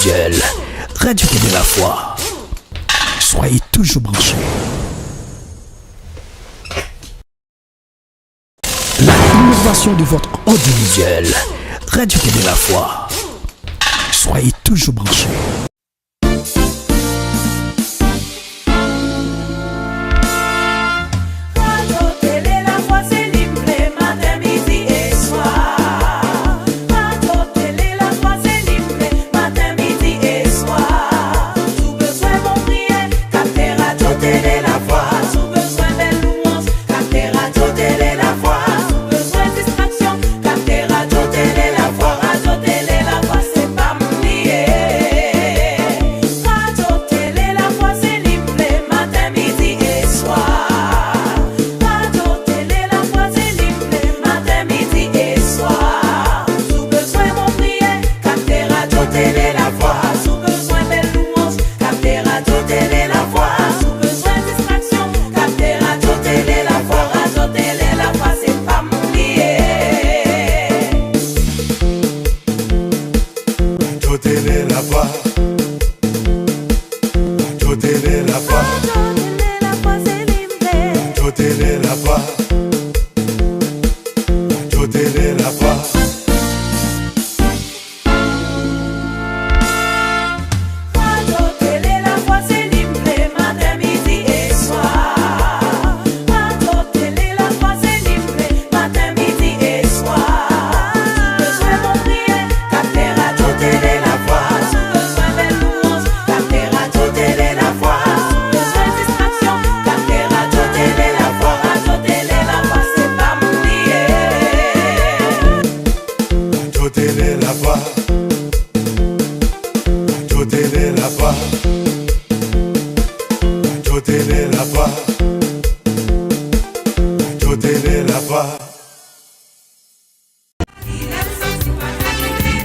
audiovisuel, Radio Télé Lafwa. Soyez toujours branchés. La innovation de votre audiovisuel, Radio Télé Lafwa. Soyez toujours branchés.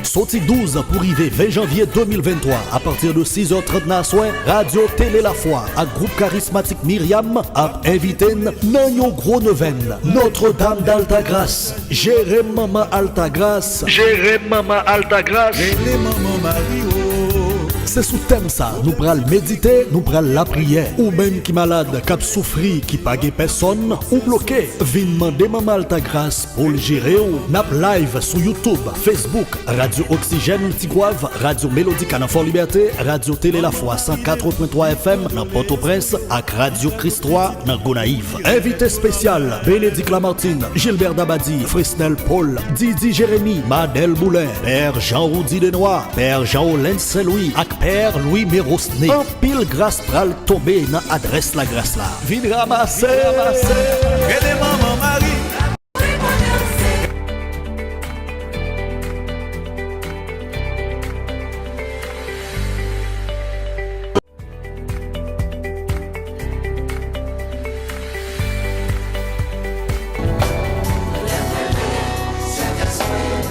Sorti 12 pour arriver 20 janvier 2023 à partir de 6h30 na soir, Radio Télé Lafwa à groupe charismatique Myriam a invité nan gros neuvaine Notre-Dame d'Alta Grâce, Géré Maman Alta Grâce, Géré Maman Alta Grâce, Géré Maman Mario. C'est sous thème ça, nous pral méditer, nous pral la prière. Ou même qui malade, cap souffri, qui pague personne, ou bloqué, vin demander Maman Alta Grâce pour le gérer ou nap live sur YouTube, Facebook, Radio Oxygène Tigouave, Radio Mélodie Canafort Liberté, Radio Télé Lafwa 104.3 FM dans Port-au-Prince ak Radio Christ 3 dans Gonaïve. Invité spécial, Bénédicte Lamartine, Gilbert Dabadi, Fresnel Paul, Didi Jérémy, Madel Boulin, Père Jean-Roudy Desnois, Père Jean-Olène Saint-Louis ak Père Louis Mérosné. En pile grâce pral tomber dans adresse la grâce là. Vine ramasser, Aidez maman Marie.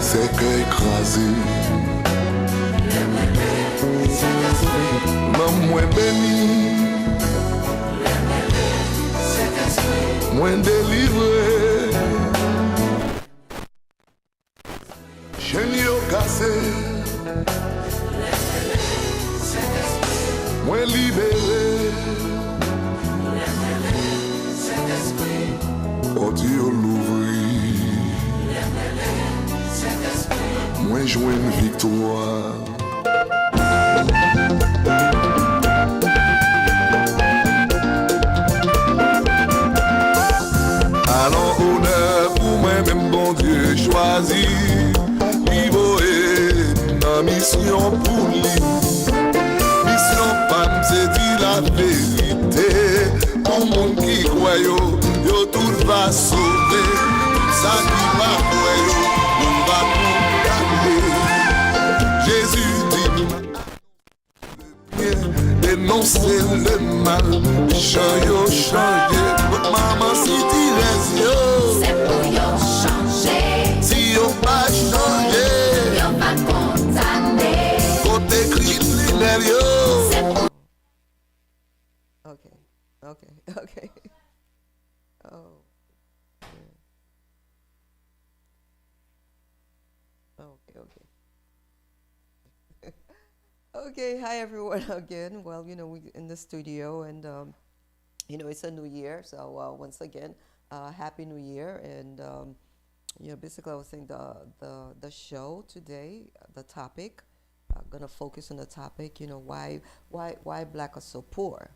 C'est que écrasé. Maman moins béni, moins délivré. Chaîne yo cassé, moins libéré. Oh Dieu l'ouvrit, moins joint une victoire. Allons honneur pour moi-même, bon Dieu choisi. Niveau et ma mission pour lui. Mission pas c'est dit la vérité. Mon monde qui croit yo tout va sauver. Ça qui va croire yo, on va condamner. Jésus dit dénoncer le mal, changer, changer. Maman, si tu restes, yo, c'est pour yo changer. Si yo pas changer, Yo va condamner. côté criminel, yo. Okay. Oh. Okay, hi everyone again. Well, we in the studio, and it's a new year, so once again, happy New Year. And basically, I was saying the show today, the topic, gonna focus on the topic. Why black are so poor.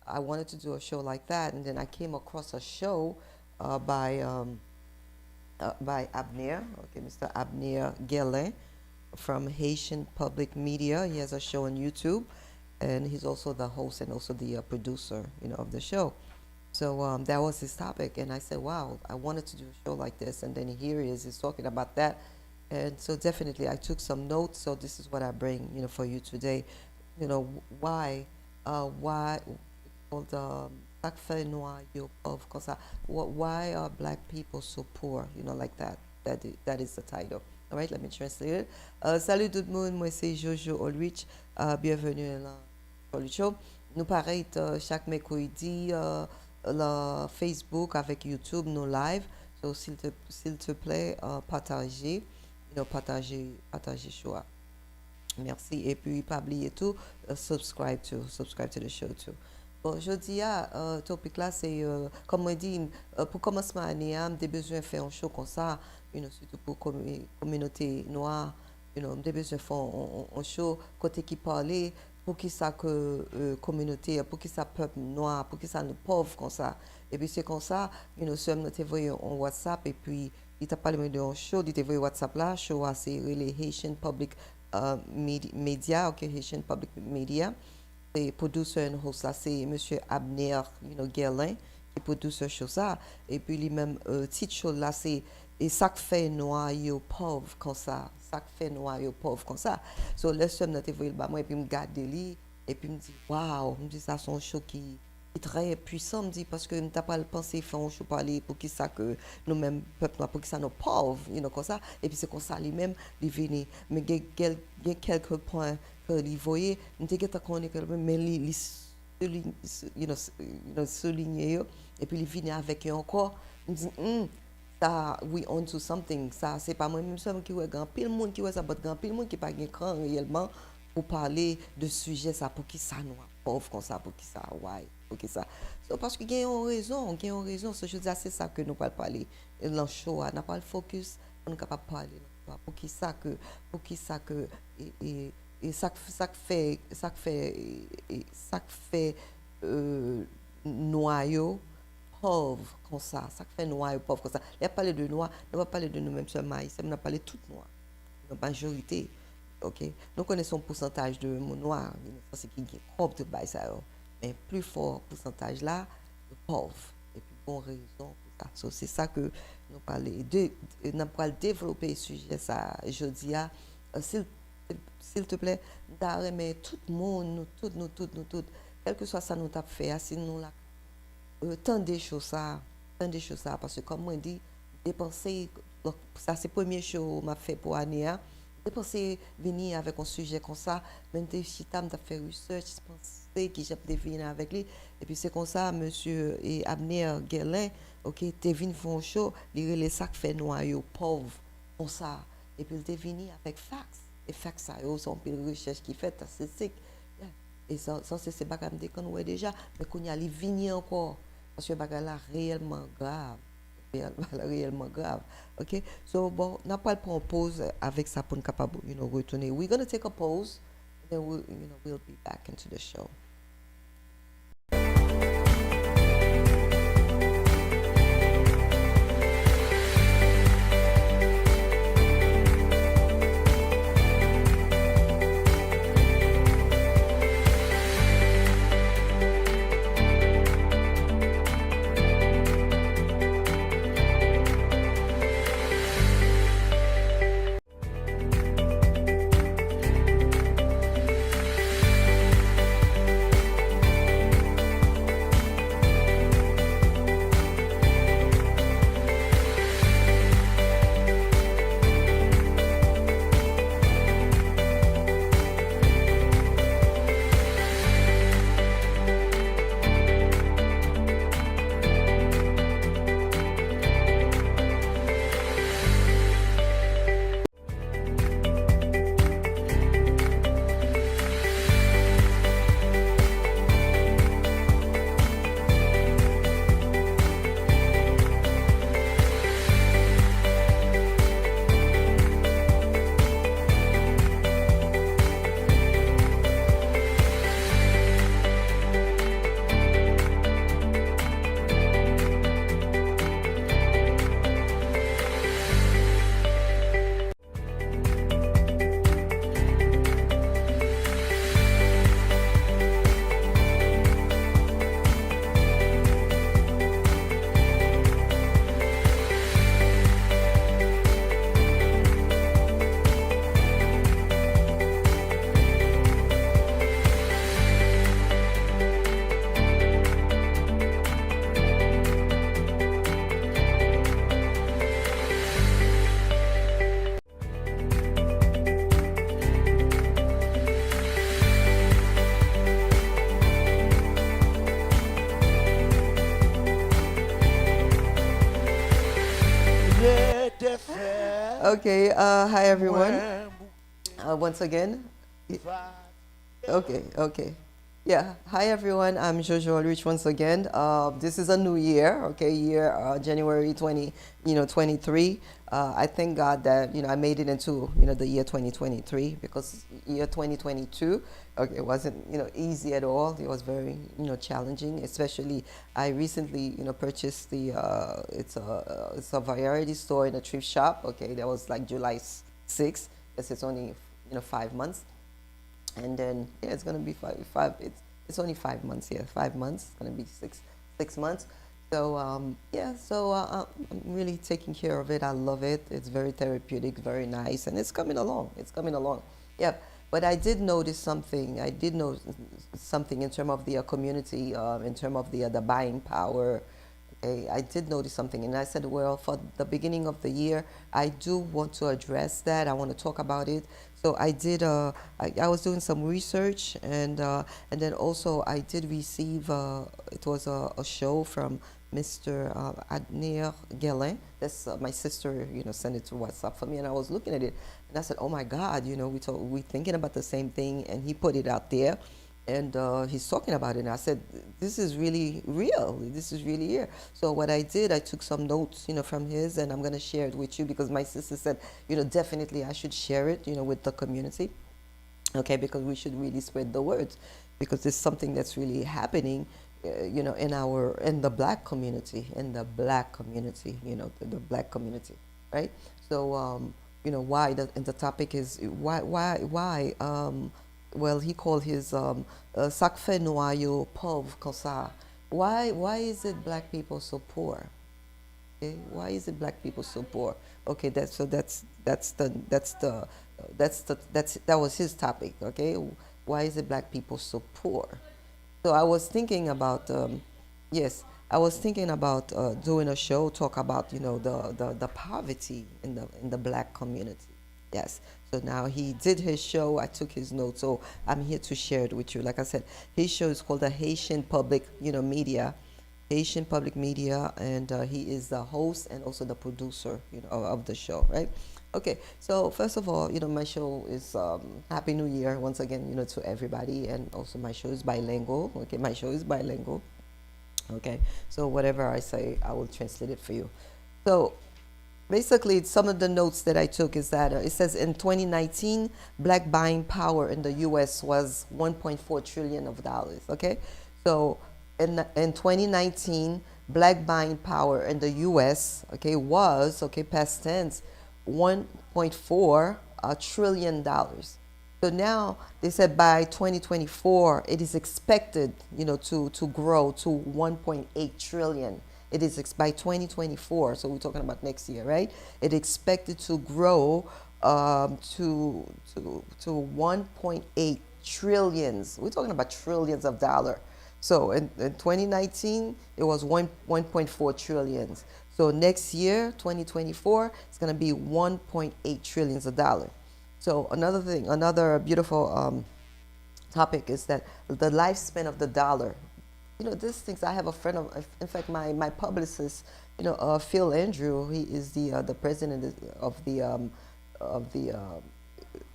I wanted to do a show like that, and then I came across a show by Abner, okay, Mr. Abner Guerlain from Haitian Public Media. He has a show on YouTube, and he's also the host and also the producer, of the show. So that was his topic, and I said, wow, I wanted to do a show like this, and then here he is, he's talking about that. And so definitely I took some notes, so this is what I bring, for you today. Why the black fait noir yo pauvre comme ça. Why are black people so poor? Like that. That is the title. All right, let me translate it. Salut tout le monde, moi c'est Jojo Allrich. Bienvenue dans le show. Nous paraît chaque mercredi le Facebook avec YouTube, nos live. So s'il te plaît, partagez, partagez show. Merci. Et puis, pas oublier tout, subscribe to the show too. Bon, je dis topic là, c'est, comme on dit, pour commencer ma année, j'ai besoin de faire un show comme ça, surtout pour communauté noire, j'ai besoin de faire un show côté qui parlait, pour qui ça que communauté, pour qui ça peuple noir, pour qui ça nous pauvres comme ça. Et puis c'est comme ça, seul nous t'envoyé en WhatsApp, et puis il t'a parlé de un show, il t'a envoyé WhatsApp là, show c'est les Haitian Public Media, ok, Haitian Public Media. Et producer et host là, c'est monsieur Abner, Guerlain, qui produit ce show ça. Et puis lui-même, titre show là, c'est et ça fait noir yo pauvre comme ça, ça fait noir yo pauvre comme ça. So le seul n'a été voyé moi et puis me garde lui et puis me dit waouh, me dit ça son show qui est très puissant, me dit parce que n'as pas pensé faire un show parler pour qui ça que nous mêmes peuple noir pour qui ça nos pauvres, comme ça. Et puis c'est comme ça lui-même il vient mais il y a quelques points que il voyait, nous t'ai connait mais il souligner et puis il vient avec eux encore, il dit ça we on to something, ça c'est pas moi même seul qui ouais grand pile monde qui ouais ça grand pile monde qui pas gain cran réellement pour parler de sujet ça pour qui ça noir pauvre comme ça pour qui ça ouais pour qui ça so, parce que gain une raison ce je dis c'est ça que nous pas parler dans show n'a pas le focus on est capable parler pour qui ça que et ça fait noyau pauvre comme ça fait noyau pauvre comme ça. Il a parlé de noir, on va parler de nous-mêmes seulement ici, on a parlé de tout noir, la majorité, ok. Nous connaissons le pourcentage de mon noir, ça c'est qui est propre de bail ça, mais plus fort pourcentage là, de pauvre. Et puis bon raison pour ça. So, c'est ça que nous parlons nous allons développer le sujet ça jeudi à s'il te plaît, mais tout le monde, nous toutes, quel que soit ça nous t'a fait, si nous là, tant des choses ça, parce que comme on dit, dépenser, ça c'est le premier chose m'a fait pour année, dépenser, venir avec un sujet comme ça, même des chita, m'a fait research, penser que j'ai deviné avec lui, et puis c'est comme ça, monsieur et Abner Guerlain, ok, t'es venu faire un show, les sacs fait noyau pauvre, comme ça, et puis il t'es venu avec fax. Et fait ça, sont une recherche qui fait statistique. Et ça c'est pas comme des qu'on ouais déjà, mais qu'on y a les vignes encore parce que bagarre là réellement grave. Réellement grave. OK? So bon, n'a pas le pause avec ça pour nous capable retourner. We're going to take a pause and then we'll be back into the show. Okay, hi everyone. Once again. Okay. Yeah, hi everyone. I'm Jojo Allrich once again. This is a new year, okay, January 20, 23. I thank God that, I made it into, the year 2023 because year 2022, okay, it wasn't, easy at all. It was very, challenging, especially I recently, purchased it's a variety store in a thrift shop, okay, that was like July 6th. Yes, it's only, 5 months. And then it's gonna be it's only 5 months here. 5 months. It's gonna be six months. So I'm really taking care of it. I love it. It's very therapeutic, very nice, and it's coming along. It's coming along. Yeah. But I did notice something. I did notice something in terms of the community, in terms of the buying power. Okay, I did notice something, and I said, well, for the beginning of the year, I do want to address that. I want to talk about it. So I did. I was doing some research, and then also I did receive. It was a show from Mr. Adnir Guelin. That's my sister. Sent it to WhatsApp for me, and I was looking at it, and I said, "Oh my God!" We thinking about the same thing, and he put it out there. And he's talking about it, and I said, "This is really real. This is really here." So what I did, I took some notes, from his, and I'm gonna share it with you because my sister said, definitely I should share it, with the community, okay, because we should really spread the word, because it's something that's really happening, in the black community, the black community, right? So why the topic is why. Well, he called his ça fait noyau pauvre comme ça. Why is it black people so poor? Okay, why is it black people so poor? Okay, that was his topic. Okay, why is it black people so poor? So I was thinking about I was thinking about doing a show talk about the poverty in the black community. Yes. So now he did his show. I took his notes. So I'm here to share it with you. Like I said, his show is called the Haitian Public, Media, Haitian Public Media, and he is the host and also the producer, of the show, right? Okay. So first of all, my show is Happy New Year once again, to everybody, and also my show is bilingual. Okay, my show is bilingual. Okay. So whatever I say, I will translate it for you. So basically, some of the notes that I took is that it says in 2019, black buying power in the U.S. was $1.4 trillion of dollars. Okay, so in 2019, black buying power in the U.S. was past tense $1.4 trillion dollars. So now they said by 2024, it is expected to grow to 1.8 trillion. It is by 2024, so we're talking about next year, right? It's expected to grow to 1.8 trillions. We're talking about trillions of dollars. So in 2019, it was 1.4 trillions. So next year, 2024, it's going to be 1.8 trillions of dollars. So another beautiful topic is that the lifespan of the dollar. These things, I have a friend of, in fact, my publicist, Phil Andrew, he is the president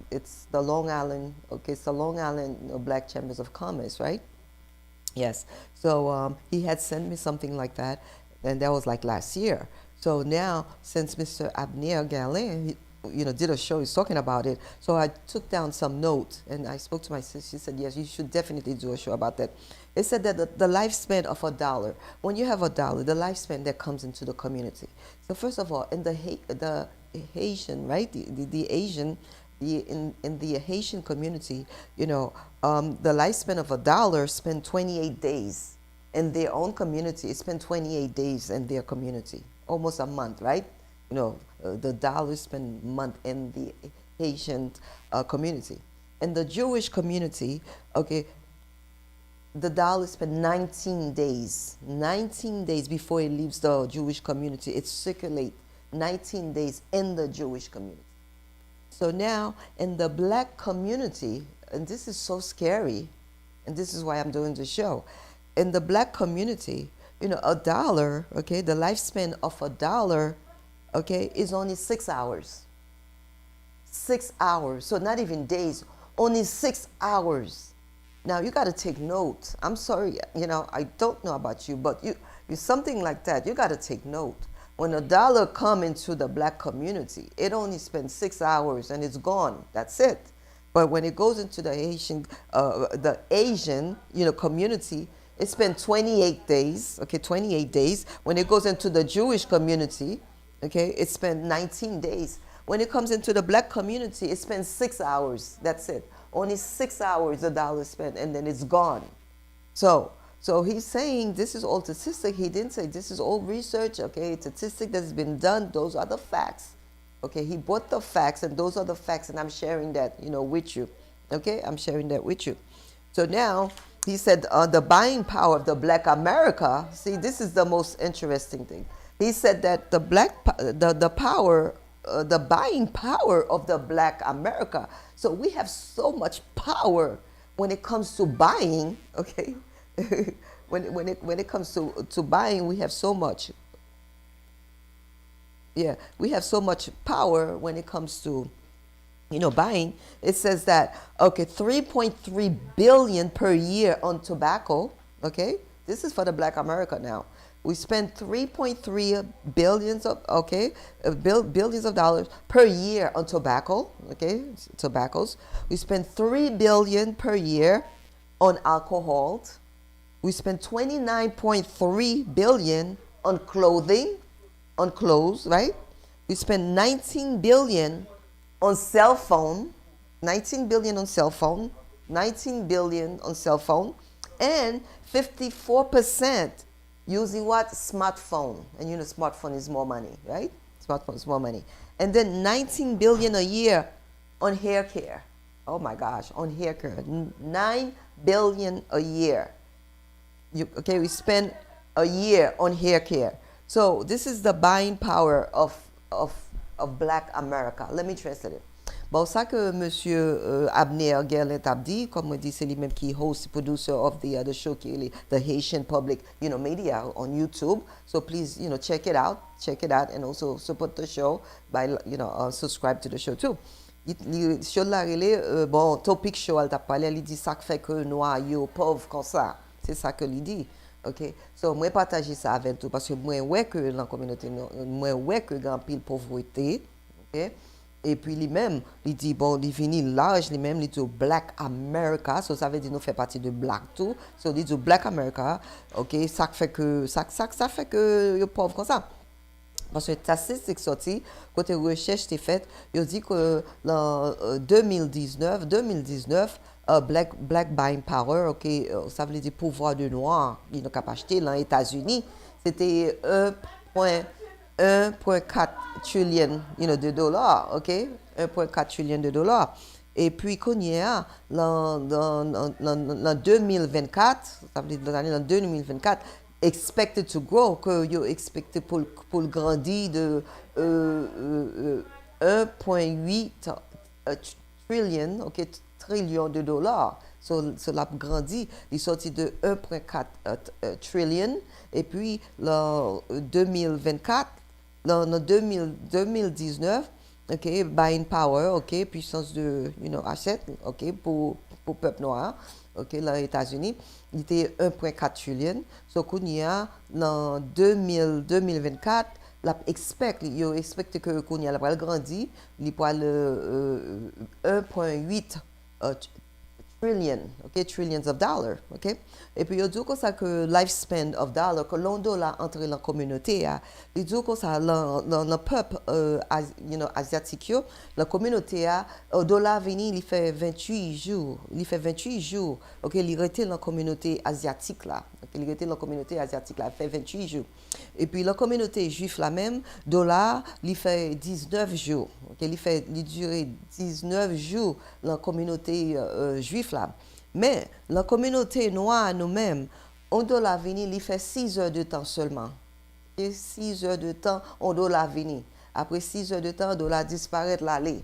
it's the Long Island, it's the Long Island Black Chambers of Commerce, right? Yes. So he had sent me something like that, and that was like last year. So now, since Mr. Abner Galin, did a show, he's talking about it. So I took down some notes, and I spoke to my sister. She said, yes, you should definitely do a show about that. It said that the lifespan of a dollar, when you have a dollar, the lifespan that comes into the community. So first of all, in the Haitian, right, the Asian, in the Haitian community, the lifespan of a dollar spent 28 days. In their own community, it spent 28 days in their community, almost a month, right? The dollar spent a month in the Haitian community. In the Jewish community, the dollar spent 19 days. 19 days before it leaves the Jewish community. It circulates 19 days in the Jewish community. So now, in the black community, and this is so scary, and this is why I'm doing the show. In the black community, a dollar, the lifespan of a dollar, is only 6 hours. 6 hours. So not even days, only 6 hours. Now you got to take note. I'm sorry, I don't know about you, but you something like that. You got to take note. When a dollar come into the black community, it only spends 6 hours and it's gone. That's it. But when it goes into the Asian, community, it spends 28 days. Okay, 28 days. When it goes into the Jewish community, okay, it spends 19 days. When it comes into the black community, it spends 6 hours. That's it. Only 6 hours the dollar spent, and then it's gone. So he's saying this is all statistic. He didn't say this is all research. Okay, it's statistic that's been done. Those are the facts. Okay, he brought the facts, and those are the facts, and I'm sharing that, with you. Okay, I'm sharing that with you. So now he said the buying power of the black America. See, this is the most interesting thing. He said that the buying power of the black America. So we have so much power when it comes to buying. Okay, when it comes to buying, we have so much. Yeah, we have so much power when it comes to, buying. It says that, 3.3 billion per year on tobacco. Okay, this is for the black America now. We spend 3.3 billions of dollars per year on tobacco. Okay, tobaccos. We spend 3 billion per year on alcohol. We spend 29.3 billion on clothes, right? We spend 19 billion on cell phone, 19 billion on cell phone, 19 billion on cell phone, and 54% using what? Smartphone. And smartphone is more money, right? Smartphone is more money. And then 19 billion a year on hair care. Oh my gosh, on hair care. 9 billion a year. We spend a year on hair care. So this is the buying power of black America. Let me translate it. Bon, ça que Monsieur Abner Gerlin t'a dit, comme on dit, c'est lui-même qui host, producer of the show, the Haitian Public, media on YouTube. So please, check it out, and also support the show by, subscribe to the show too. Le show là, bon, topic show, elle t'a parlé, elle dit ça fait que noir, yo, pauvre comme ça. C'est ça que lui dit. OK, so moi partager ça avec tout parce que moi ouais que dans la communauté moi ouais que grand pile pauvreté, OK, et puis lui-même il dit bon il finit large lui-même il dit Black America, so ça veut dire nous fait partie de black tout, so il dit Black America, OK, ça fait que ça fait que yo pauvre comme ça. Parce que statistique sorti côté recherche était faite, il dit que en 2019 black buying power, OK, ça veut dire pouvoir de noir, ils n'ont qu'à acheter dans les États-Unis, c'était 1.4 trillion, de dollars, OK, 1.4 trillion de dollars. Et puis qu'on y a en 2024, ça veut dire dans l'année 2024, expected to grow, que you expected pour grandir de 1.8 trillion, OK, trillion de dollars. Cela grandit, il sorti de 1.4 trillion, et puis en 2024, en 2019, OK, buying power, OK, puissance de, asset, OK, pour peuple noir, OK, dans les États-Unis, il était 1.4 trillion. So, qu'on y a, en 2024, yo expecte que qu'on y a la grandi, il pourra le 1.8 trillion, OK, trillions of dollars, OK. Et puis il dit comme ça que lifespan of dollar, que l'on dollar entre la communauté, il dit comme ça le peuple asiatique, la communauté au dollar venu il fait 28 jours, OK, il était dans la communauté asiatique là, OK, il était dans la communauté asiatique là, fait 28 jours. Et puis la communauté juive la même, dollar il fait 19 jours, OK, il dure 19 jours dans la communauté juive là. Mais la communauté noire nous-mêmes, on doit la venir, il fait 6 heures de temps seulement. Et 6 heures de temps, on doit la venir. Après 6 heures de temps, on doit disparaître l'aller.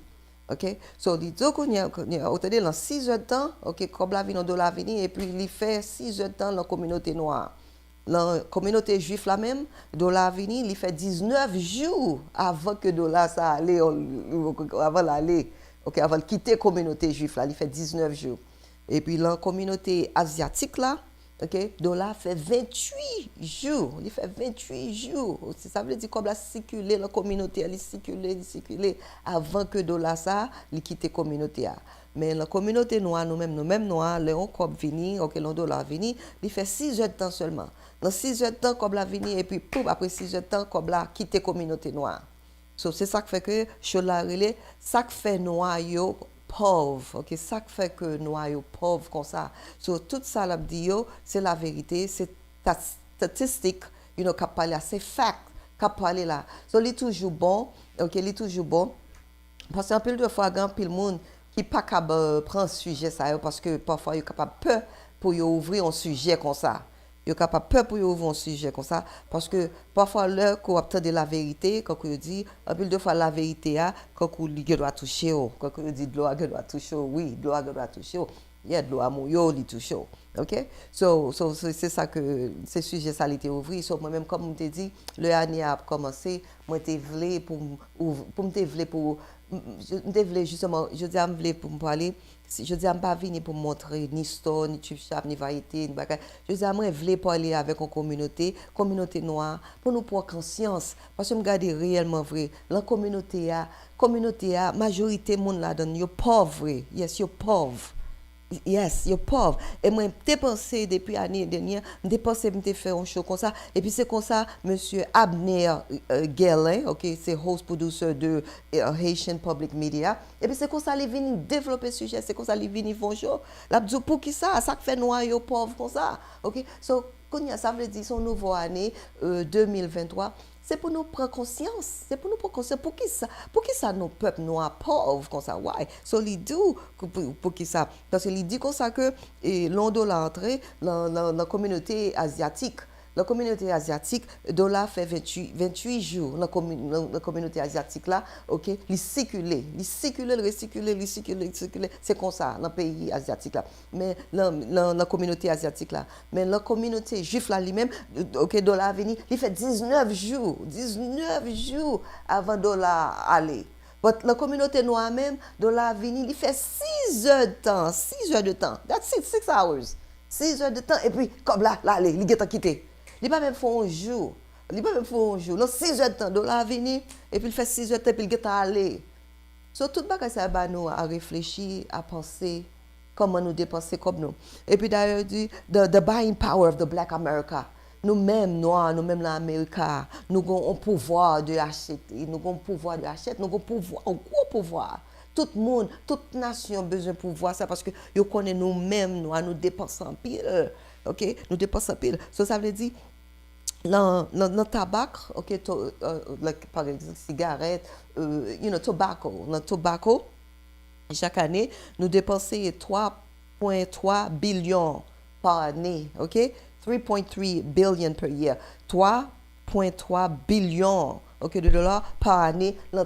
OK? So, il dit qu'on y a, dans 6 heures de temps, OK, comme la vie, on doit la venir, et puis il fait 6 heures de temps dans la communauté noire. La communauté juive la même, doit la venir, il fait 19 jours avant que dollar ça allait, avant l'aller. OK, avant de quitter la communauté juive là, il fait 19 jours. Et puis la communauté asiatique là, OK, dollar fait 28 jours. Il fait 28 jours. Ça veut dire comme la circuler la communauté, elle circuler avant que dollar ça, il quitte la communauté. Mais la communauté noire, nous-mêmes noirs, Léon comme vini, OK, le dollar vini, il fait 6 heures de temps seulement. Dans 6 heures de temps comme la vini et puis pouf, après 6 heures de temps comme la quitte la communauté noire. So, c'est ça qui fait que chola relé, ça qui fait noir yo pauvre, OK, ça qui fait que noir yo pauvre comme ça. So, tout ça là dit yo, c'est la vérité, c'est ta statistique, you know, qu'a parlé, c'est fact qu'a parlé là. So, il est toujours bon, OK, il est toujours bon. Parce qu'un peu de fois grand pile monde qui pas capable prendre sujet ça parce que parfois il est capable peur pour ouvrir un sujet comme ça. Il est capable peur pour ouvrir un sujet comme ça parce que parfois l'heure qu'on obtient de la vérité quand on dit un peu de fois la vérité a quand on doit toucher quand on dit de l'eau doit toucher oui de l'eau doit toucher il y a de l'eau mouillot li toucher OK so c'est ça que ce sujet ça été ouvert so moi même comme on te dit le année a commencé moi te voulais pour me voulais pour je voulais justement je dis me voulais pour me parler je dis pas venir pour montrer ni histoire ni chap ni variété ni bagage je dis moi voulais parler avec une communauté noire pour nous prendre conscience parce que me garder réellement vrai la communauté a majorité monde là dedans yo pauvre yes yo pauvre. Yes, you're pauvre. Et moi, j'ai pensé depuis l'année dernière, j'ai pensé me faire un show comme ça. Et puis c'est comme ça, monsieur Abner Guerlain, OK, c'est host producer de Haitian Public Media. Et puis c'est comme ça, il vient développer le sujet, c'est comme ça, il vient faire un show. Là, pour qui ça fait noir, you're pauvre comme ça. OK, so, ça veut dire son nouveau année 2023. C'est pour nous prendre conscience. C'est pour nous prendre conscience. Pour qui ça nos peuples noirs pauvres comme ça? Why? So, il dit pour qui ça? Parce qu'il dit comme ça que l'on l'a entré dans la communauté asiatique. La communauté asiatique, dollar fait 28 jours. La communauté asiatique là, OK, il circule. C'est comme ça, dans le pays asiatique là. Mais la communauté asiatique là. Mais la communauté juive là lui-même, OK, dollar venu, il fait 19 jours avant dollar aller. Mais la communauté noire même, dollar venu, il fait 6 heures de temps. 6 heures de temps. That's it, 6 hours. 6 heures de temps. Et puis, comme là, il est quitté. Il pas même fait un jour. Non, 6 heures de temps, dollar venu, et puis il fait 6 heures de temps, puis il est allé. So, tout le monde ça nous à réfléchir, à penser comment nous dépenser comme nous. Et puis d'ailleurs, dit, the buying power of the Black America. Nous-mêmes, noirs, nous-mêmes l'Amérique, nous avons un pouvoir de acheter. Nous avons un gros pouvoir. Tout le monde, toute nation a besoin de pouvoir ça parce que nous connaissons nous-mêmes, nous dépensons en pile. OK? Nous dépensons en pile. So, ça veut dire, dans le tabac, OK, par exemple, cigarette, tobacco, chaque année, nous dépensons 3,3 billions par année, OK? 3.3 billion per year. 3,3 billions, OK, de dollars par année dans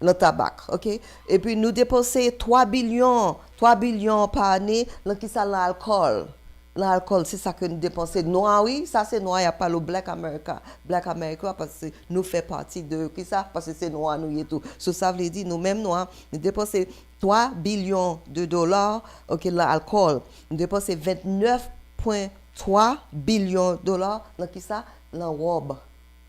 le tabac, OK? Et puis, nous dépensons 3 billions par année dans l'alcool. L'alcool, c'est ça que nous dépensons. Noir, oui, ça c'est noir, il n'y a pas le Black America. Black America, parce que nous fait partie de qui ça? Parce que c'est noir, nous et tout. Ça veut dire, nous-mêmes, noirs, nous dépensons 3 billions de dollars, OK, l'alcool. Nous dépensons 29,3 billions de dollars dans qui ça? La robe.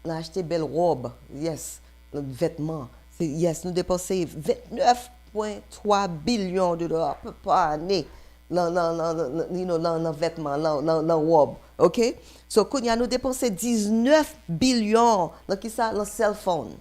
On a acheté belle robe, yes, le vêtement. Yes, nous dépensons 29,3 billions de dollars par année. Dans vêtements, dans robe, OK? So, quand nous dépensons 19 billions dans qui ça? Dans cell phone,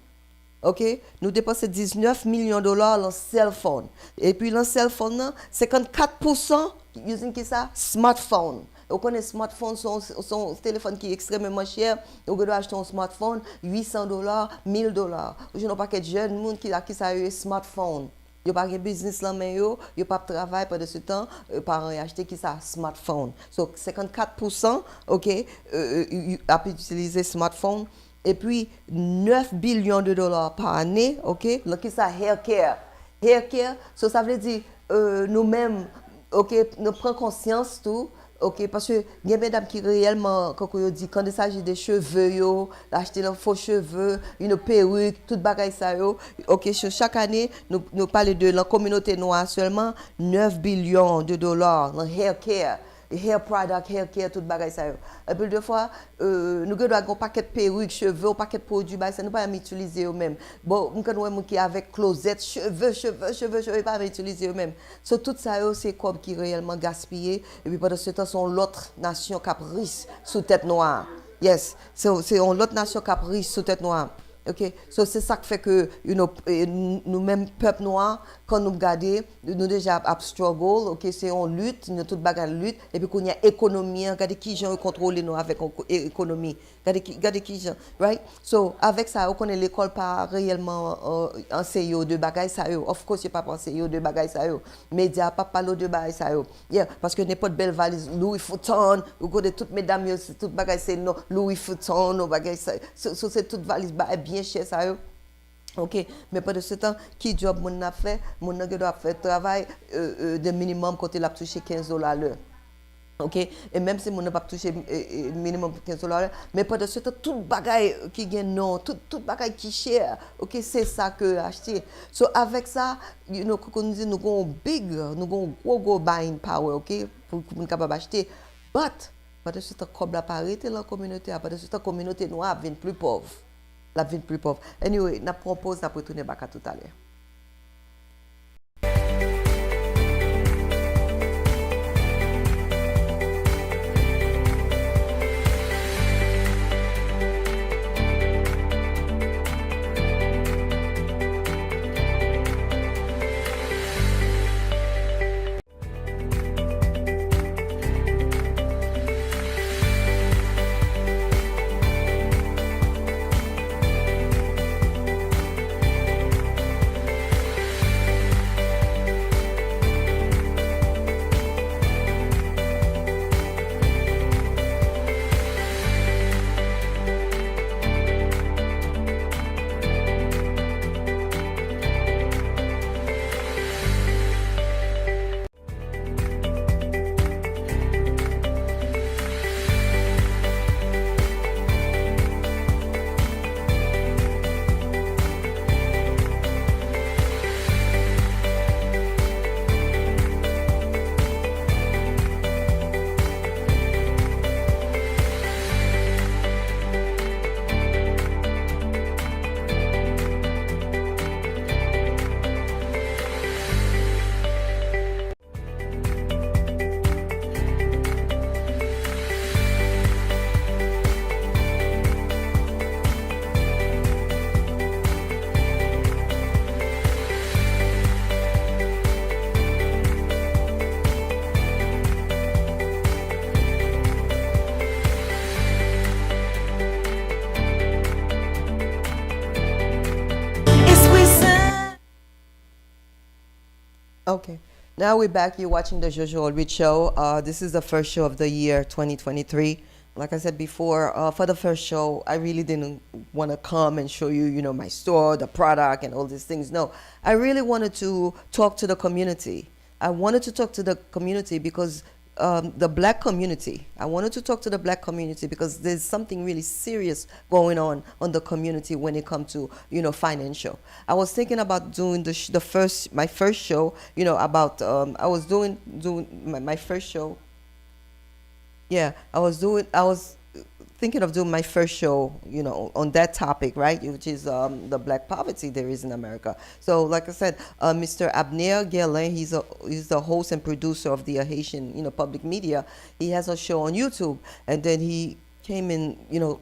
OK? Nous dépensons 19 millions de dollars dans cell phone. Et puis, dans cell phone, 54% using qui ça? Smartphone. Vous connaissez smartphone, son téléphone qui est extrêmement cher. Vous devez acheter un smartphone, $800, $1,000. Je n'ai pas de jeunes monde qui a un smartphone. Yo pas de business là mais yo pas de travail pendant ce temps par acheter qui ça smartphone. So 54% OK a utiliser smartphone et puis 9 billions de dollars par année OK là qui ça hair care so ça veut dire nous-mêmes OK nous prenons conscience tout ok, parce que il y a des mesdames qui réellement, quand on dit, quand il s'agit des cheveux, yo, d'acheter leurs faux cheveux, une perruque, toute bagaille ça, yo, ok, chaque année, nous parlons de la communauté noire seulement, 9 billions de dollars dans hair care. Hair product, hair care, tout bagay ça yo. Et puis deux fois, nous devons avoir un paquet de perruques, cheveux, un paquet de produits, ça nous pas utiliser eux-mêmes. Bon, nous devons qui avec closette, cheveux, pas utiliser eux-mêmes. So tout ça yo, c'est comme qui réellement gaspillé. Et puis pendant ce temps, sont l'autre nation caprice sous tête noire. Yes, c'est l'autre nation caprice sous tête noire. Ok, so c'est ça qui fait que nous-mêmes, peuple noir, quand nous regardons, nous déjà à struggle, ok, c'est on lutte, nous toute bagarre lutte, et puis qu'on y a économie, regardez qui gens contrôler nous avec économie, regardez qui gens, right? So avec ça, on connaît l'école pas réellement enseigner de bagaille ça yo. Of course, il pas enseigner de bagaille ça yo. Média pas parler de bagaille ça yo. Yeah, parce que n'importe belle valise Louis Vuitton, ou de toutes mesdames yo, toute bagaille c'est non Louis Vuitton, ou bagaille ça. So c'est toute valise bien cher ça yo. Ok, mais pas de ce temps, qui job mon a fait, mon a doit faire travail de minimum côté la toucher $15 l'heure. Ok, et même si mon n'a pas touché minimum $15, mais pas de ce temps, tout bagaille qui gagne non, tout bagaille qui cher, ok, c'est ça que acheter. So avec ça, you know, quand nous dit nous avons big, nous avons gros buying power, ok, pour nous capable acheter. But, pas de ce temps, comme la parité dans la communauté, pas de ce temps, la communauté noire devient plus pauvre. La vie plus pauvre. Anyway, je propose de retourner à tout à l'heure. Okay. Now we're back. You're watching the Jojo Allrich show. This is the first show of the year 2023. Like I said before, for the first show, I really didn't want to come and show you, you know, my store, the product, and all these things. No, I really wanted to talk to the community. I wanted to talk to the community because the black community. I wanted to talk to the black community because there's something really serious going on the community when it comes to, you know, financial. I was thinking about doing my first show, you know, about I was doing my first show. Yeah, I was thinking of doing my first show, you know, on that topic, right, which is the black poverty there is in America. So, like I said, Mr. Abner Guerlain, he's the host and producer of the Haitian, you know, public media. He has a show on YouTube, and then he came in, you know,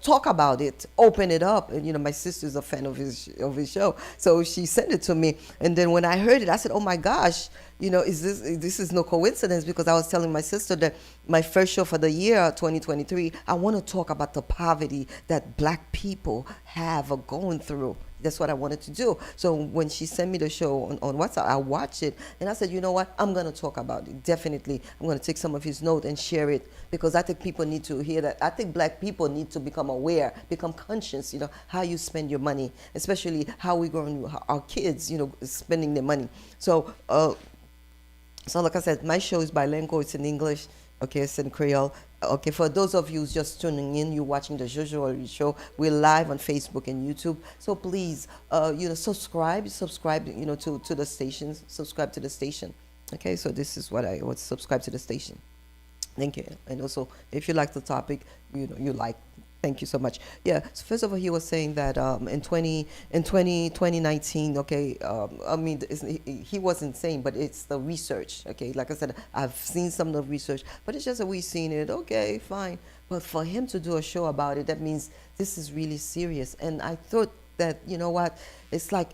talk about it, open it up, and you know, my sister's a fan of his show, so she sent it to me, and then when I heard it, I said, "Oh my gosh, you know, this is no coincidence," because I was telling my sister that my first show for the year 2023, I want to talk about the poverty that black people have or going through. That's what I wanted to do. So when she sent me the show on WhatsApp, I watched it, and I said, you know what? I'm going to talk about it. Definitely. I'm going to take some of his notes and share it because I think people need to hear that. I think black people need to become aware, become conscious, you know, how you spend your money, especially how we grow our kids, you know, spending their money. So So like I said, my show is bilingual. It's in English. Okay, it's in Creole. Okay, for those of you who's just tuning in, you're watching the Jojo Allrich show. We're live on Facebook and YouTube. So please, subscribe, to the stations. Subscribe to the station. Okay, so this is what I would subscribe to the station. Thank you. And also, if you like the topic, thank you so much. Yeah, so first of all, he was saying that in 2019, okay, he wasn't saying, but it's the research, okay? Like I said, I've seen some of the research, but it's just that we've seen it, okay, fine. But for him to do a show about it, that means this is really serious. And I thought that, you know what, it's like,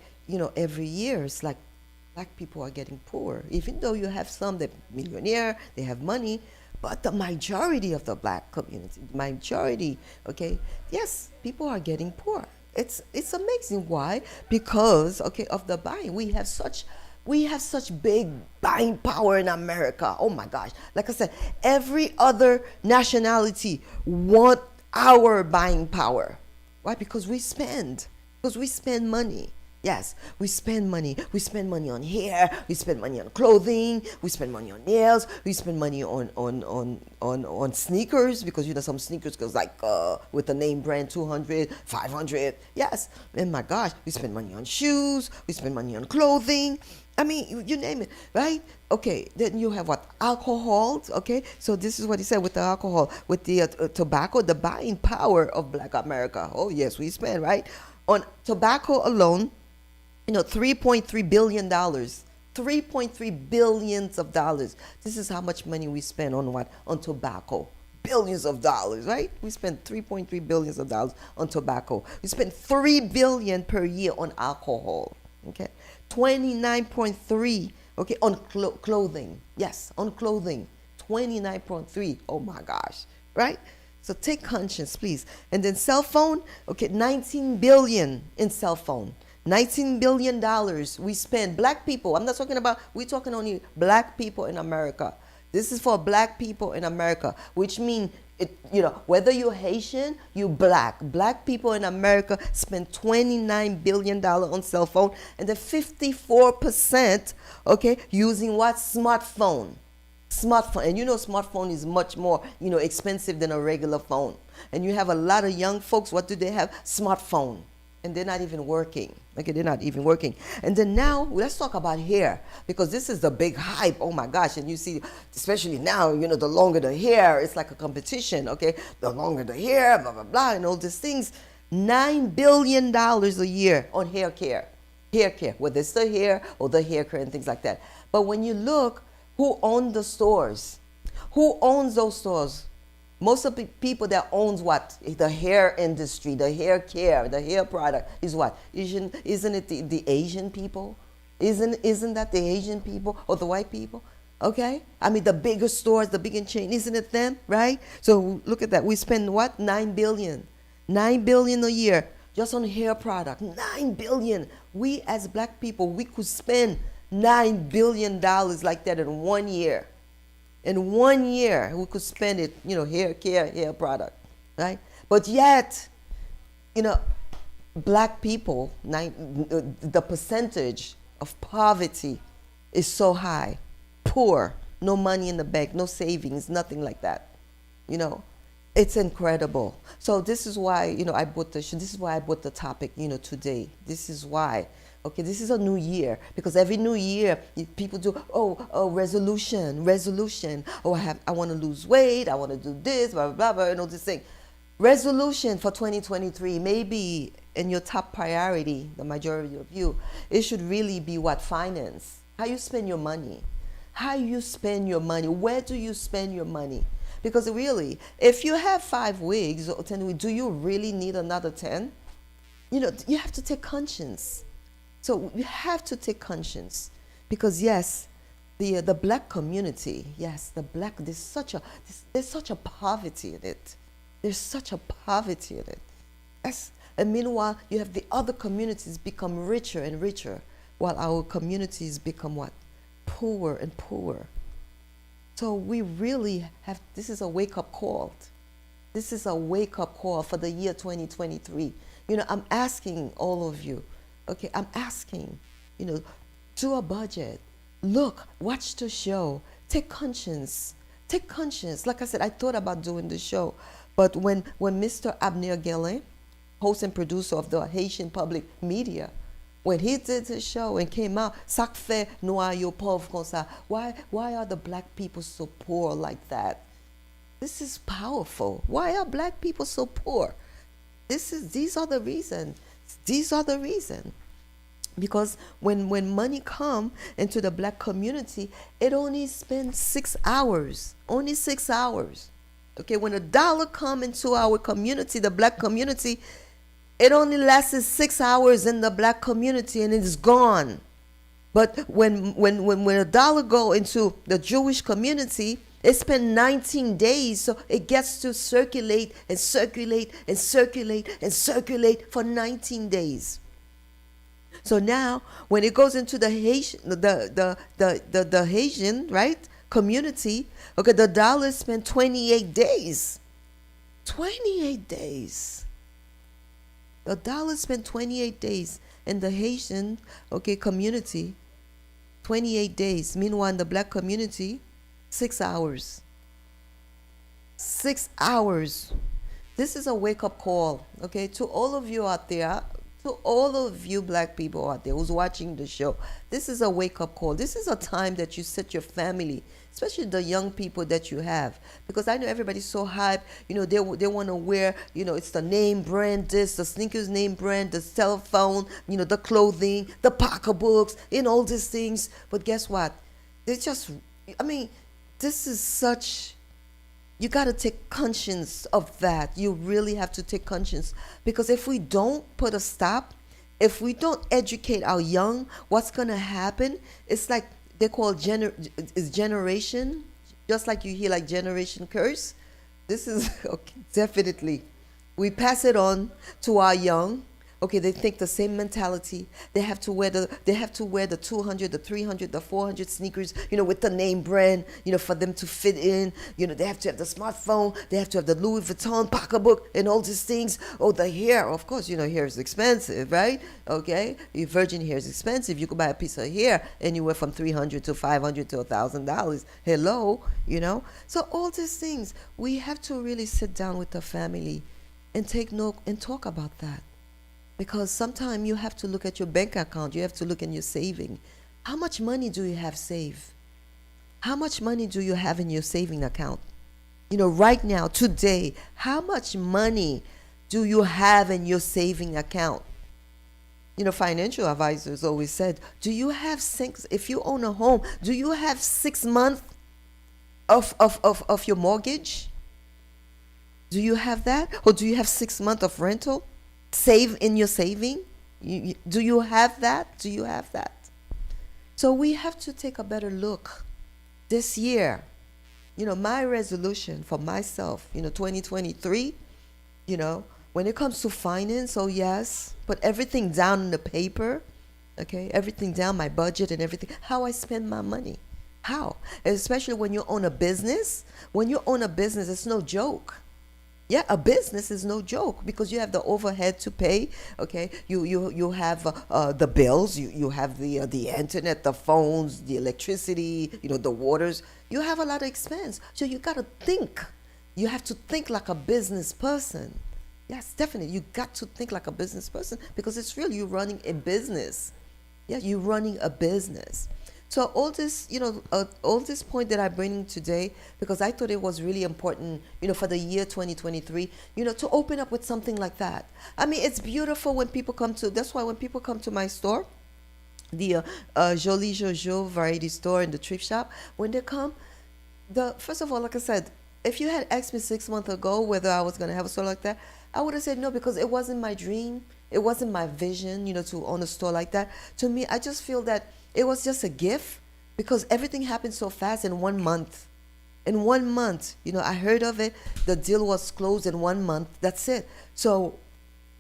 every year, it's like black people are getting poor. Even though you have some that millionaire, they have money, but the majority of the black community, okay, yes, people are getting poor. It's amazing. Why? Because, okay, of the buying. We have such big buying power in America. Oh my gosh. Like I said, every other nationality want our buying power. Why? Because we spend money. Yes, we spend money. We spend money on hair. We spend money on clothing. We spend money on nails. We spend money on sneakers, because some sneakers goes like with the name brand 200, 500. Yes, and my gosh, we spend money on shoes. We spend money on clothing. I mean, you name it, right? Okay, then you have what? Alcohol, okay? So this is what he said with the alcohol, with the tobacco, the buying power of Black America. Oh yes, we spend, right? On tobacco alone, $3.3 billion. 3.3 billions of dollars. This is how much money we spend on what? On tobacco. Billions of dollars, right? We spend 3.3 billions of dollars on tobacco. We spend 3 billion per year on alcohol. Okay. 29.3, okay, on clothing. Yes, on clothing. 29.3. Oh my gosh. Right? So take conscience, please. And then cell phone, okay, 19 billion in cell phone. $19 billion we spend. Black people, I'm not talking about, we're talking only black people in America. This is for black people in America, which means, whether you're Haitian, you black people in America spend $29 billion on cell phone, and then 54%, okay, using what? Smartphone. And smartphone is much more, expensive than a regular phone. And you have a lot of young folks, what do they have? Smartphone. And they're not even working. Okay, they're not even working. And then now, let's talk about hair, because this is the big hype. Oh my gosh. And you see, especially now, the longer the hair, it's like a competition, okay? The longer the hair, blah, blah, blah, and all these things. $9 billion a year on hair care. Hair care, whether it's the hair or the hair care and things like that. But when you look, who owns the stores? Who owns those stores? Most of the people that owns what? The hair industry, the hair care, the hair product is what? Isn't it the Asian people? Isn't that the Asian people or the white people? Okay? I mean, the bigger stores, the bigger chain, isn't it them, right? So look at that. We spend what? $9 billion. $9 billion a year just on hair product. $9 billion. We as black people, we could spend $9 billion like that in 1 year. In 1 year, we could spend it, hair care, hair product, right? But yet, black people, the percentage of poverty is so high. Poor, no money in the bank, no savings, nothing like that. It's incredible. So this is why, I brought this is why I brought the topic, today. This is why. Okay, this is a new year, because every new year people do, resolution. Oh, I want to lose weight. I want to do this, blah, blah, blah, and all this thing. Resolution for 2023, maybe in your top priority, the majority of you, it should really be what? Finance. How you spend your money. How you spend your money. Where do you spend your money? Because really, if you have 5 wigs or 10 wigs, do you really need another 10? You have to take conscience. So you have to take conscience, because yes, the black community, yes, there's such a poverty in it. There's such a poverty in it. Yes. And meanwhile, you have the other communities become richer and richer, while our communities become what? Poorer and poorer. So we really have, this is a wake-up call. This is a wake-up call for the year 2023. I'm asking all of you, okay, I'm asking, do a budget. look, watch the show, take conscience. Take conscience. Like I said, I thought about doing the show, but when Mr. Abner Guellin, host and producer of the Haitian Public Media, when he did his show and came out, ça fait noyau pauvre comme ça. Why are the black people so poor like that? This is powerful. Why are black people so poor? These are the reasons. These are the reasons. Because when money come into the black community, it only spends 6 hours. Only 6 hours. Okay, when a dollar come into our community, the black community, it only lasts 6 hours in the black community and it's gone. But when a dollar go into the Jewish community, it spend 19 days, so it gets to circulate and circulate and circulate and circulate for 19 days. So now, when it goes into the Haitian, the Haitian, right, community, okay, the dollar spent 28 days. 28 days. The dollar spent 28 days in the Haitian, okay, community. 28 days. Meanwhile, in the black community, 6 hours. 6 hours. This is a wake-up call, okay, to all of you out there. To all of you black people out there who's watching the show, this is a wake-up call. This is a time that you set your family, especially the young people that you have. Because I know everybody's so hyped. You know, they want to wear, you know, it's the name brand, this, the sneakers name brand, the cell phone, you know, the clothing, the pocketbooks, and all these things. But guess what? They just, I mean, this is such... You got to take conscience of that. You really have to take conscience. Because if we don't put a stop, if we don't educate our young, what's going to happen? It's like they call generation, just like you hear like generation curse. This is okay, definitely. We pass it on to our young. Okay, they think the same mentality. They have to wear the 200, the 300, the 400 sneakers, you know, with the name brand, you know, for them to fit in. You know, they have to have the smartphone. They have to have the Louis Vuitton pocketbook and all these things. Oh, the hair, of course, you know, hair is expensive, right? Okay, your virgin hair is expensive. You could buy a piece of hair anywhere from $300 to $500 to $1,000. Hello, you know. So all these things, we have to really sit down with the family and take note and talk about that. Because sometimes you have to look at your bank account. You have to look in your saving. How much money do you have saved? How much money do you have in your saving account? You know, right now, today, how much money do you have in your saving account? You know, financial advisors always said, do you have if you own a home, do you have 6 months of your mortgage? Do you have that? Or do you have 6 months of rental? Save in your saving? Do you have that? Do you have that? So we have to take a better look this year. You know, my resolution for myself, you know, 2023, you know, when it comes to finance, oh yes, put everything down on the paper, okay, everything down, my budget and everything, how I spend my money. How? Especially when you own a business. When you own a business, it's no joke. Yeah, a business is no joke because you have the overhead to pay. Okay, you have the bills, you have the internet, the phones, the electricity, you know, the waters. You have a lot of expense, so you gotta think. You have to think like a business person. Yes, definitely, you got to think like a business person because it's real. You're running a business. Yeah, you're running a business. So all this, you know, all this point that I bring today, because I thought it was really important, you know, for the year 2023, you know, to open up with something like that. I mean, it's beautiful when people come to, that's why when people come to my store, the Jolie Jojo variety store and the thrift shop, when they come, first of all, like I said, if you had asked me 6 months ago whether I was going to have a store like that, I would have said no because it wasn't my dream. It wasn't my vision, you know, to own a store like that. To me, I just feel that it was just a gift because everything happened so fast in 1 month. In 1 month, you know, I heard of it. The deal was closed in 1 month. That's it. So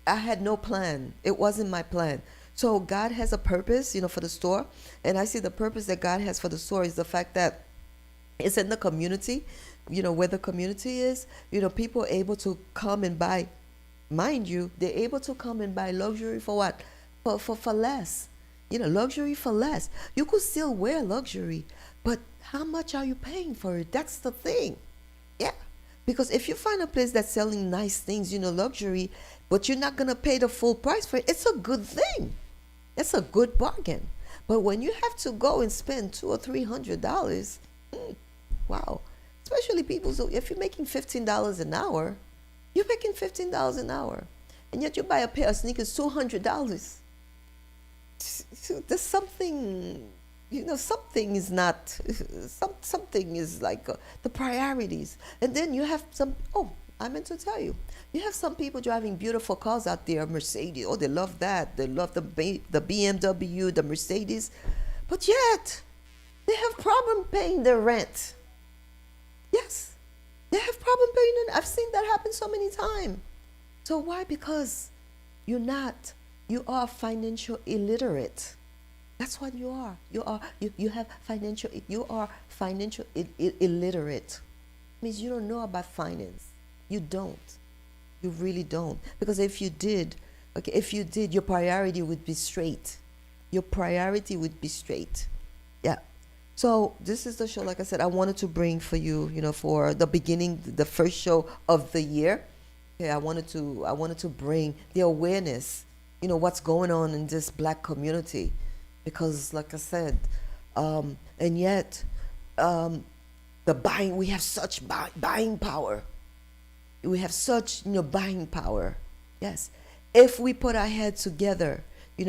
I had no plan. It wasn't my plan. So God has a purpose, you know, for the store. And I see the purpose that God has for the store is the fact that it's in the community, you know, where the community is, you know, people are able to come and buy. Mind you, they're able to come and buy luxury for what? For less. luxury for less. You could still wear luxury, but how much are you paying for it? That's the thing. Yeah. Because if you find a place that's selling nice things, luxury, but you're not going to pay the full price for it, it's a good thing. It's a good bargain. But when you have to go and spend $200 or $300, wow. Especially people, so if you're making $15 an hour, you're making $15 an hour. And yet you buy a pair of sneakers, $200. There's something, something is not, something is like the priorities. And then you have I meant to tell you, you have some people driving beautiful cars out there, Mercedes. Oh, they love that. They love the BMW, the Mercedes. But yet, they have problem paying their rent. Yes, they have problem paying it. I've seen that happen so many times. So why? Because you are financial illiterate. That's what you are. You are financial illiterate. It means you don't know about finance. You don't. You really don't. Because if you did, your priority would be straight. Your priority would be straight. Yeah. So this is the show, like I said, I wanted to bring for you, for the beginning, the first show of the year. Okay, I wanted to bring the awareness, what's going on in this Black community. Because like I said, and yet we have such buying power. We have such, buying power. Yes. If we put our heads together,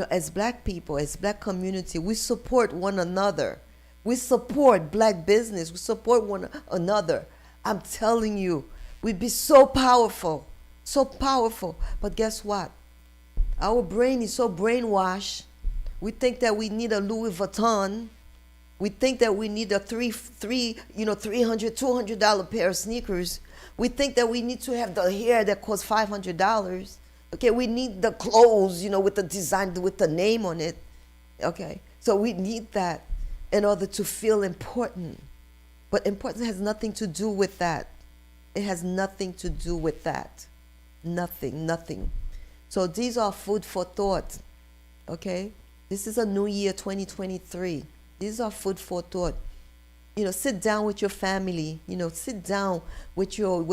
as Black people, as Black community, we support one another. We support Black business. We support one another. I'm telling you, we'd be so powerful. So powerful. But guess what? Our brain is so brainwashed. We think that we need a Louis Vuitton. We think that we need a $300, $200 pair of sneakers. We think that we need to have the hair that costs $500. Okay, we need the clothes, with the design, with the name on it. Okay, so we need that in order to feel important. But importance has nothing to do with that. It has nothing to do with that. Nothing. So these are food for thought. Okay, this is a new year, 2023. These are food for thought. Sit down with your family. Sit down with your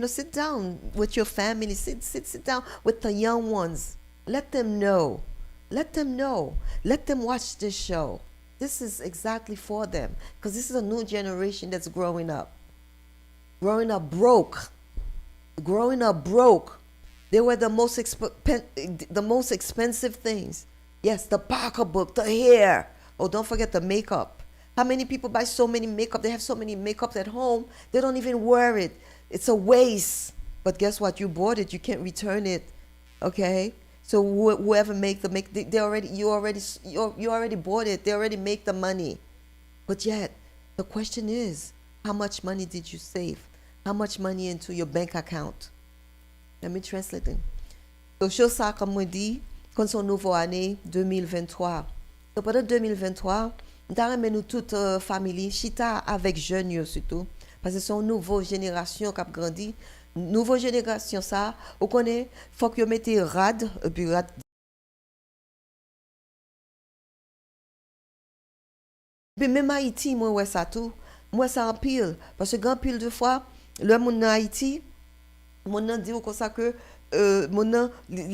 sit down with your family. Sit down with the young ones. Let them know. Let them watch this show. This is exactly for them, because this is a new generation that's growing up broke. They were the most expensive things. Yes, the pocketbook, the hair. Oh, don't forget the makeup. How many people buy so many makeup? They have so many makeups at home. They don't even wear it. It's a waste. But guess what? You bought it. You can't return it. Okay? So whoever you already bought it. They already make the money. But yet, the question is, how much money did you save? How much money into your bank account? Let me translate it. So, chose ça, comme on dit, quand son nouveau année 2023. Donc, pendant 2023, nous toute famille, chita avec jeunes surtout, parce que c'est une nouvelle génération qui a grandi. Nouvelle génération, ça, vous connaissez, il faut que vous mettez rad, puis rad. Puis même Haïti, moi, ouais, ça tout. Moi, ça en pile. Parce que grand pile de fois, le monde en Haïti, mon nom dit comme ça que, les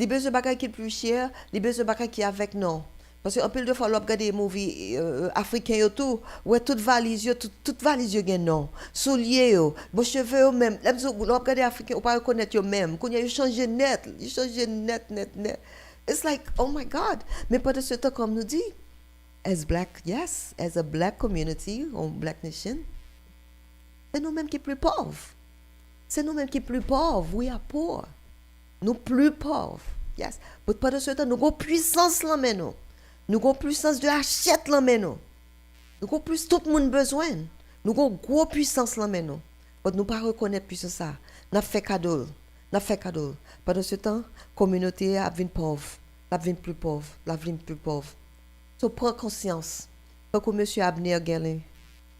besoins de bagages qui est plus cher, les besoins de bagages qui est avec non. Parce que un peu de fois, l'on regarde des movies africains et tout, ouais, toute valise gagne non. Souliers, bon cheveux même. L'on regarde des africains, on pas reconnaître yo même. Quand ils changent net. It's like, oh my God. Mais pas de ce temps, comme nous dit, as a Black community, or Black nation, c'est nous-mêmes qui plus pauvres. We are poor. Nous plus pauvres. Yes. Mais pas de ce temps, nous avons puissance là maintenant. Nous avons puissance de achète là maintenant. Nous avons plus tout le monde besoin. Nous avons gros puissance là maintenant. Mais nous pas reconnaître puissance ça. N'a fait cadeau. Pendant ce temps, communauté a devenu pauvre, la devenu plus pauvre. So prends conscience. Quand monsieur Abner Guerlin,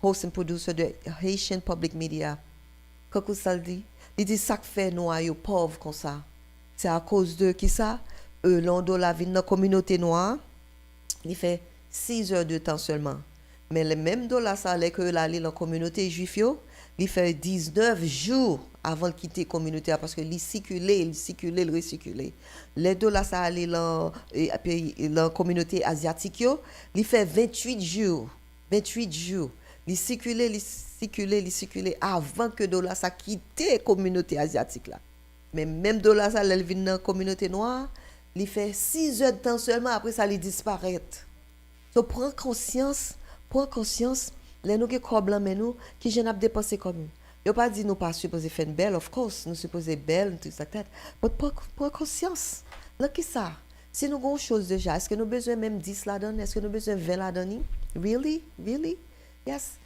host and producer de Haitian Public Media, quand ça dit, il dit ça fait nous ayo pauvre comme ça. C'est à cause de qui ça? L'on la vie dans la communauté noire. il fait 6 heures de temps seulement. Mais le même dollar, ça allait que l'aller dans la communauté juive, il fait 19 jours avant de quitter la communauté parce que il recyclait. Les dollars, ça allait dans la communauté asiatique, il fait 28 jours. 28 jours. Il circulait avant que dollar ça quitte la communauté asiatique là. Mais même dollar ça elle vient dans la communauté noire, il fait 6 heures de temps seulement après ça il disparaît. Donc prends conscience, les nous qui coblent mais nous qui j'en a dépensé comme nous. Yo pas dit nous pas supposé faire une belle, of course, nous supposé belle tout ça tête. Mais prends conscience. Là qui ça? Si nous avons une chose déjà, est-ce que nous avons besoin même 10 là-dedans? Est-ce que nous avons besoin 20 là-dedans? Really? Yes.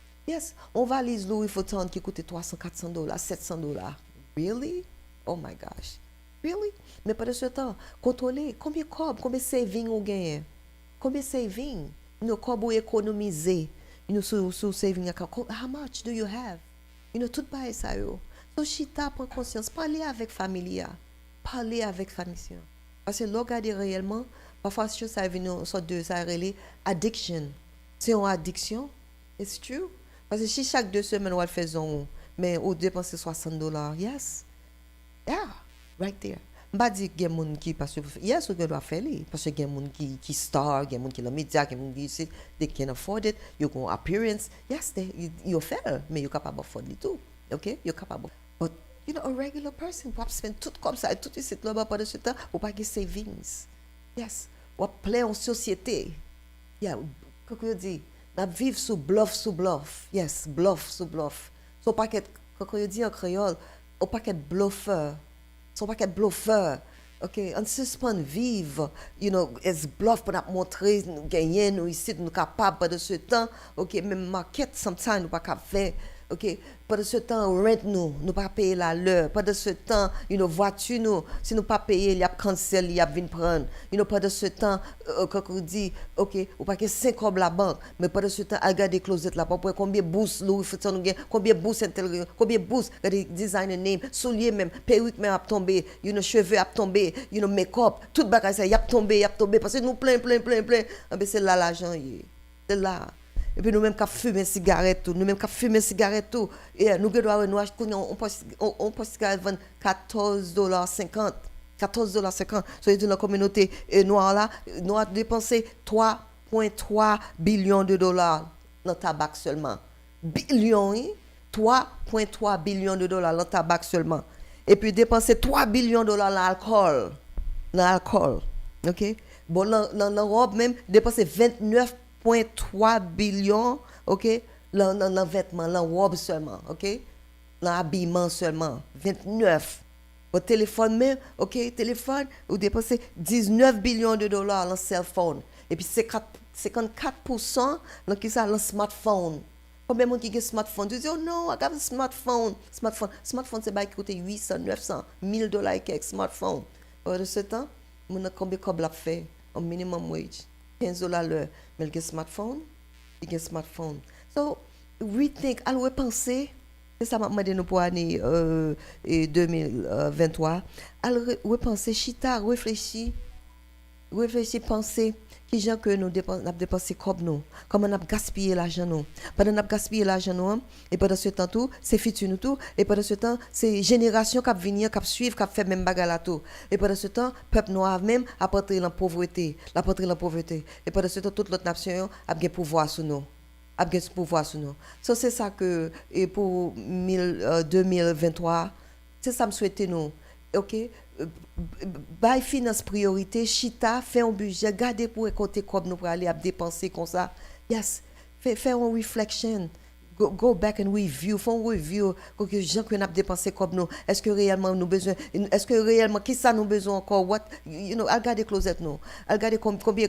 On valise Louis Vuitton qui coûte 300, 400 dollars, 700 dollars. Really? Oh my gosh. Really? Mais pendant ce temps, contrôler combien de saving on gagne? Combien de saving? Nous combien économiser? Sur saving account. How much do you have? Tout pareil ça yo. So chita prend conscience, parler avec famille. Parler avec famille. Parce que regarder réellement, parfois ça vient une sorte de ça relève addiction. C'est une addiction. It's true. Parce que si chaque 2 semaines on fait zone, mais on dépense 60 dollars. Yes. Yeah, right there. Pas dire qu'il y a des gens qui parce que yes on doit faire les parce que il y a des gens qui star, il y a des gens qui la média, il y a des gens qui they can afford it, you go appearance. Yes, you fair, mais you capable afford it too. Okay? You capable. But a regular person peut spend tout comme ça, tout ici là-bas pendant ce temps, ou pas de savings. Yes. Ou plein en société. Yeah, comment on dit? On vivre sous bluff. Yes, bluff. So pas que comment on dit en créole, ou pas que bluffeur. Son paquet bluffeur. OK, on suspend vivre, as bluff pour nous montrer nous gagner nous ici nous capable de ce temps. OK, même market sometimes nous pas capable faire. OK, pendant ce temps rent nous pas payer la l'heure. Pendant ce temps, voiture nous si nous pas payer, il y a cancel, il y a venir prendre. Pendant ce temps quand on dit OK, ou pas que 5 comme la banque, mais pendant ce temps regarder closet là pour combien bourse Louis Vuitton nous gagne, combien bourse intel, combien bourse regarder designer name, soulier même, perruque même a tombé, cheveux a tombé, make-up, tout bagage ça y a tombé parce que nous plein. Ben c'est là l'argent y. C'est là. Et puis nous-mêmes qui fumons cigarette tout, et nous on peut cigarette vendre 14 dollars 50. So dans la communauté noire là, nous avons dépensé 3,3 billions de dollars dans le tabac seulement. Billions, 3,3 billions de dollars dans le tabac seulement. Et puis dépenser 3 billions de dollars dans l'alcool. OK? Bon l'Europe même dépenser 29,3 billions, OK, dans vêtements, dans robe seulement, OK, dans habillement seulement, 29. Au téléphone même, OK, vous dépensez 19 billions de dollars dans cell phone. Et puis 54% dans le smartphone. Combien de gens qui ont un smartphone? Tu dis, oh non, I got a smartphone. Smartphone, c'est qui coûte 800, 900, 1000 dollars et quelques smartphone. De ce temps, on a combien de fait au minimum wage? 15 dollars l'heure. Mais il y a un smartphone. So, rethink, alors penser, c'est ça m'a demandé nous pour l'année 2023. Alors penser, chita, réfléchir, penser, qui gens que nous avons dépensé comme nous, comment on a gaspillé l'argent nous. Pendant qu'on a gaspillé l'argent nous, et pendant ce temps tout, c'est futur nous tout, et pendant ce temps, c'est génération qui va venir, qui va suivre, qui va faire même bagarre là tout. Et pendant ce temps, peuple noir même a porté la pauvreté, Et pendant ce temps, toute l'autre nation a gagné pouvoir sur nous. So, c'est ça que et pour 2023, c'est ça me souhaiter nous. OK? By finance priorité, chita, fait un budget, garder pour côté comme nous pour aller à dépenser comme ça. Yes, faire une reflection. Go back and review, font review que les gens qui ont dépensé comme nous. Est-ce que réellement nous besoin, qui ça nous besoin encore? What, regarder closet nous. Regarder combien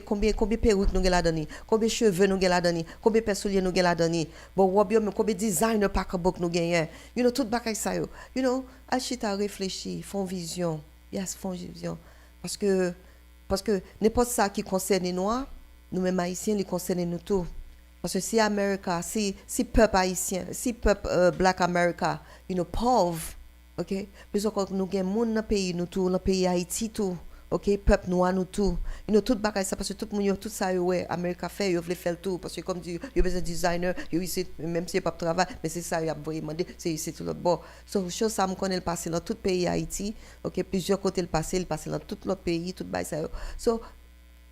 perruques nous avons là-dedans, combien cheveux nous avons là-dedans, combien persouliers nous avons là-dedans. Bon, combien designer packbook nous avons. Tout bagage ça yo. Achita réfléchir, font vision. Yes, font vision. Parce que n'importe ça qui concerne les noirs, nous-mêmes haïtiens, les concerne nous tous. Parce que si America, si peuple haïtien, si peuple Black America, pauvre, OK? Plus encore nous avons monde dans le pays nous tout, dans le pays Haïti tout, OK, peuple noir nous tout. Tout bagay ça parce que tout le monde tout ça ouais, Amérique fait, yo veut faire tout parce que comme dit, yo besoin designer, yo ici même si pas travail, mais c'est ça il a demandé, c'est ici tout l'autre bon. So chose ça me connaît le passé dans tout pays Haïti, OK, plusieurs côtés le passé dans tout l'autre pays, tout bail ça. So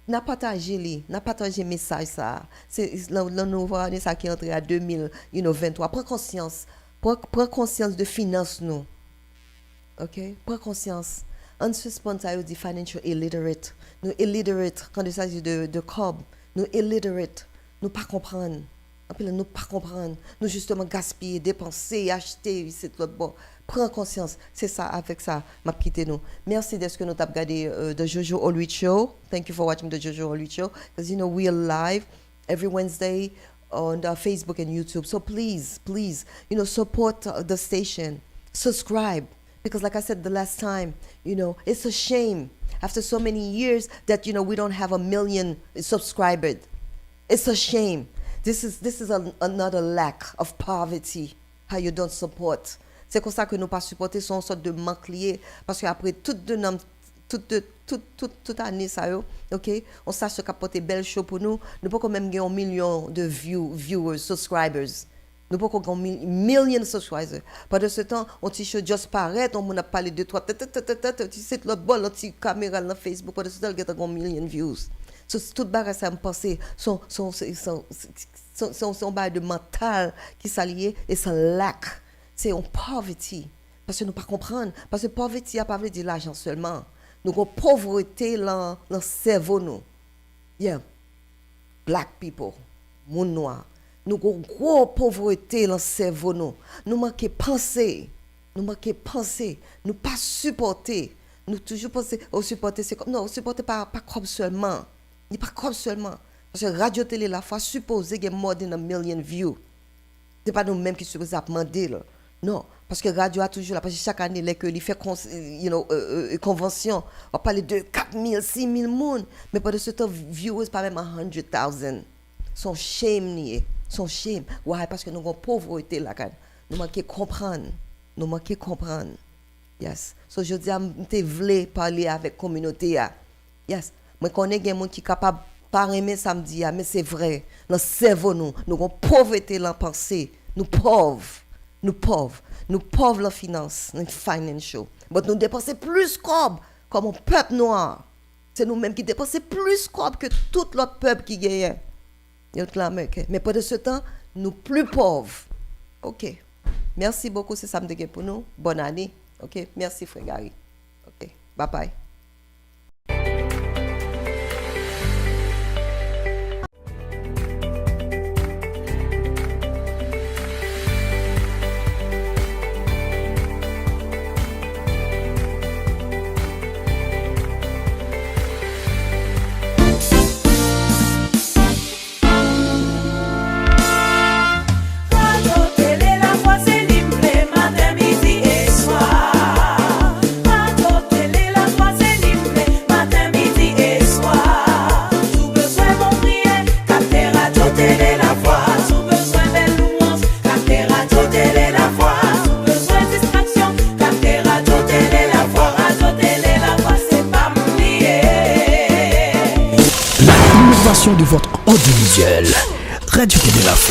n'a partagé message ça. C'est le nouveau année ça qui est entré à 2023. Prends conscience de finance nous. OK, prends conscience. On suspend ça dit financial illiterate. Nous illiterate quand il s'agit de cob, nous illiterate, nous pas comprendre. Nous pas comprendre, nous justement gaspiller, dépenser, acheter, c'est tout bon. Prends conscience, c'est ça, avec ça, m'a quitté nous. Merci d'être que nous t'avons regardé the Jojo Allrich Show. Thank you for watching the Jojo Allrich Show. Because we are live every Wednesday on Facebook and YouTube. So please, support the station. Subscribe. Because like I said the last time, it's a shame after so many years that, we don't have 1 million subscribers. It's a shame. This is another lack of poverty, how you don't support. C'est comme ça que nous pas supporter son sorte de manque lié parce qu'après toute année ça OK, on sache qu'a porter belle show pour nous pas quand même gagner 1 million de viewers, subscribers. Nous pas qu'on million subscribers. Pendant ce temps, on petit show juste paraît, on a parlé de toi, tu sais l'autre bon, l'autre caméra dans Facebook, pendant ce temps, il y a 1 million views. So, tout bagage ça me penser son bail de mental qui s'allie et son lac c'est en poverty parce que nous pas comprendre parce que poverty a pas veut dire l'argent seulement nous avons pauvreté dans cerveau nous black people monde noir nous avons gros pauvreté dans cerveau nous manquer penser nous pas supporter nous toujours penser supporter c'est comme non supporter pas comme seulement. Il pas comme seulement parce que radio télé Lafwa supposé qu'il y a more than 1 million views. C'est pas nous mêmes qui supposé demander là. Non, parce que radio a toujours là parce que chaque année les que il fait convention, on parle de 4 000, 6 000 monde, mais pas de ce temps viewers pas même 100,000. Son shame. Ouais, parce que nous avons pauvreté là quand. Nous manquons comprendre. Yes. So je dis m'te vle parler avec communauté là. Yes. Moi connais des gens qui capable pas aimer samedi mais c'est vrai dans cerveau nous avons pauvreté dans pensée nous pauvres la finance dans financial mais nous dépenser plus comme un peuple noir c'est nous mêmes qui dépenser plus que tout l'autre peuple qui gagne mais pendant ce temps nous plus pauvres. OK, merci beaucoup, c'est ça me pour nous, bonne année. OK, merci frère Gary. OK, bye bye. De votre audiovisuel. Radio Télé Lafwa.